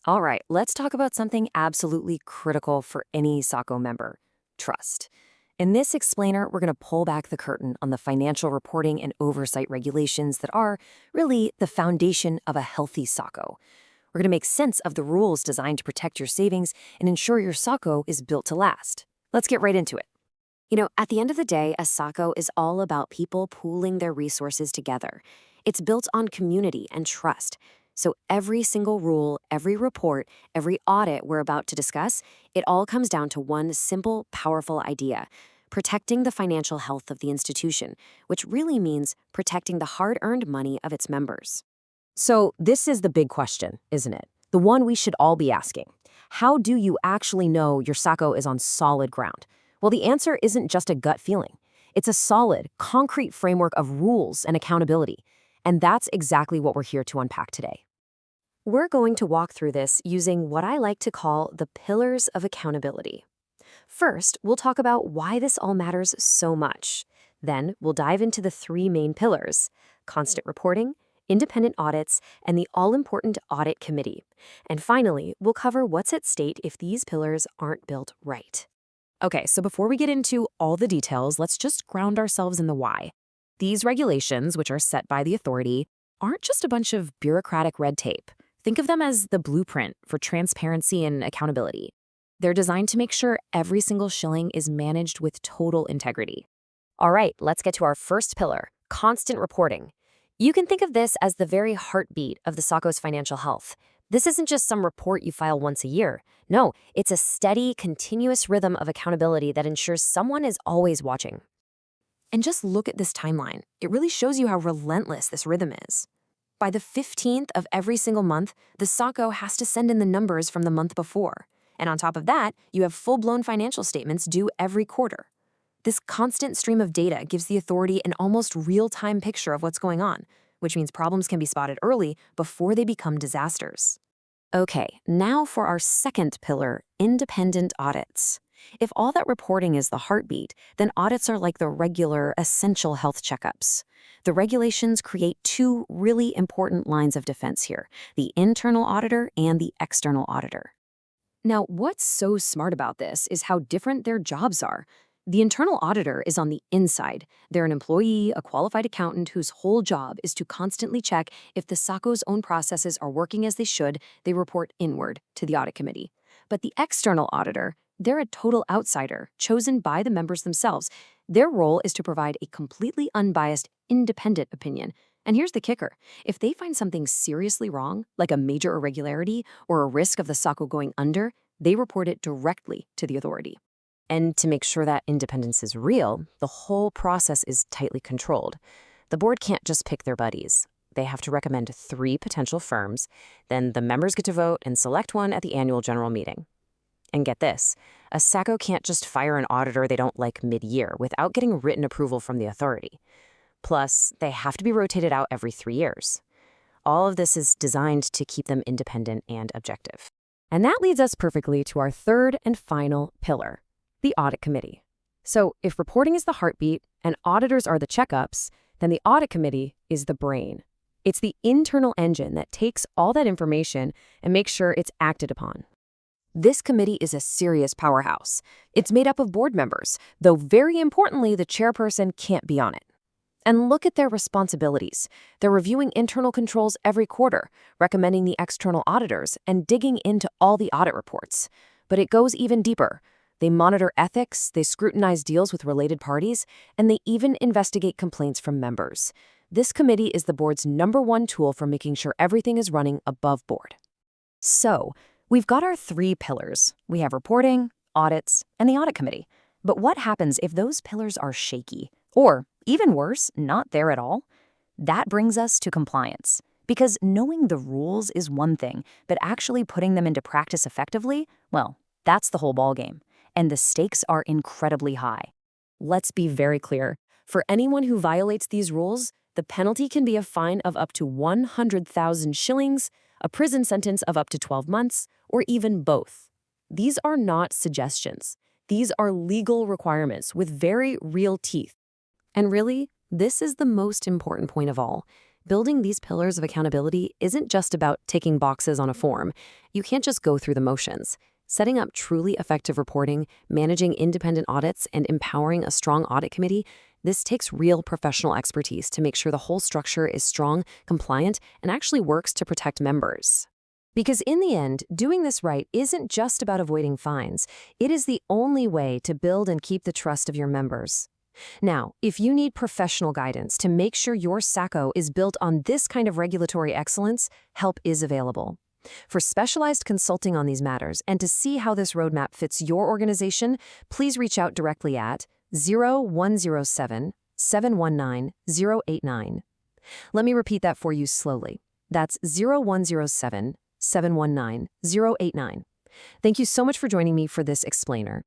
All right, let's talk about something absolutely critical for any Sacco member: trust. In this explainer, we're going to pull back the curtain on the financial reporting and oversight regulations that are really the foundation of a healthy Sacco. We're going to make sense of the rules designed to protect your savings and ensure your Sacco is built to last. Let's get right into it. At the end of the day, a Sacco is all about people pooling their resources together. It's built on community and trust. So every single rule, every report, every audit we're about to discuss, it all comes down to one simple, powerful idea: protecting the financial health of the institution, which really means protecting the hard-earned money of its members. So this is the big question, isn't it? The one we should all be asking. How do you actually know your Sacco is on solid ground? Well, the answer isn't just a gut feeling. It's a solid, concrete framework of rules and accountability. And that's exactly what we're here to unpack today. We're going to walk through this using what I like to call the pillars of accountability. First, we'll talk about why this all matters so much. Then, we'll dive into the three main pillars: constant reporting, independent audits, and the all-important audit committee. And finally, we'll cover what's at stake if these pillars aren't built right. Okay, so before we get into all the details, let's just ground ourselves in the why. These regulations, which are set by the authority, aren't just a bunch of bureaucratic red tape. Think of them as the blueprint for transparency and accountability. They're designed to make sure every single shilling is managed with total integrity. All right, let's get to our first pillar: constant reporting. You can think of this as the very heartbeat of the Sacco's financial health. This isn't just some report you file once a year. No, it's a steady, continuous rhythm of accountability that ensures someone is always watching. And just look at this timeline. It really shows you how relentless this rhythm is. By the 15th of every single month, the Sacco has to send in the numbers from the month before. And on top of that, you have full-blown financial statements due every quarter. This constant stream of data gives the authority an almost real-time picture of what's going on, which means problems can be spotted early before they become disasters. Okay, now for our second pillar: independent audits. If all that reporting is the heartbeat, then audits are like the regular, essential health checkups. The regulations create two really important lines of defense here: the internal auditor and the external auditor. Now, what's so smart about this is how different their jobs are. The internal auditor is on the inside. They're an employee, a qualified accountant whose whole job is to constantly check if the Sacco's own processes are working as they should. They report inward to the audit committee. But the external auditor, they're a total outsider, chosen by the members themselves. Their role is to provide a completely unbiased, independent opinion. And here's the kicker: if they find something seriously wrong, like a major irregularity or a risk of the Sacco going under, they report it directly to the authority. And to make sure that independence is real, the whole process is tightly controlled. The board can't just pick their buddies. They have to recommend 3 potential firms, then the members get to vote and select one at the annual general meeting. And get this, a Sacco can't just fire an auditor they don't like mid-year without getting written approval from the authority. Plus, they have to be rotated out every 3 years. All of this is designed to keep them independent and objective. And that leads us perfectly to our third and final pillar: the audit committee. So if reporting is the heartbeat and auditors are the checkups, then the audit committee is the brain. It's the internal engine that takes all that information and makes sure it's acted upon. This committee is a serious powerhouse. It's made up of board members, though very importantly, the chairperson can't be on it. And look at their responsibilities. They're reviewing internal controls every quarter, recommending the external auditors, and digging into all the audit reports. But it goes even deeper. They monitor ethics, they scrutinize deals with related parties, and they even investigate complaints from members. This committee is the board's #1 tool for making sure everything is running above board. So, we've got our 3 pillars. We have reporting, audits, and the audit committee. But what happens if those pillars are shaky? Or, even worse, not there at all? That brings us to compliance. Because knowing the rules is one thing, but actually putting them into practice effectively, well, that's the whole ballgame. And the stakes are incredibly high. Let's be very clear. For anyone who violates these rules, the penalty can be a fine of up to 100,000 shillings, a prison sentence of up to 12 months, or even both. These are not suggestions. These are legal requirements with very real teeth. And really, this is the most important point of all. Building these pillars of accountability isn't just about ticking boxes on a form. You can't just go through the motions. Setting up truly effective reporting, managing independent audits, and empowering a strong audit committee, this takes real professional expertise to make sure the whole structure is strong, compliant, and actually works to protect members. Because in the end, doing this right isn't just about avoiding fines. It is the only way to build and keep the trust of your members. Now, if you need professional guidance to make sure your Sacco is built on this kind of regulatory excellence, help is available. For specialized consulting on these matters and to see how this roadmap fits your organization, please reach out directly at 0107 719 089. Let me repeat that for you slowly. That's 0107 719 089. Thank you so much for joining me for this explainer.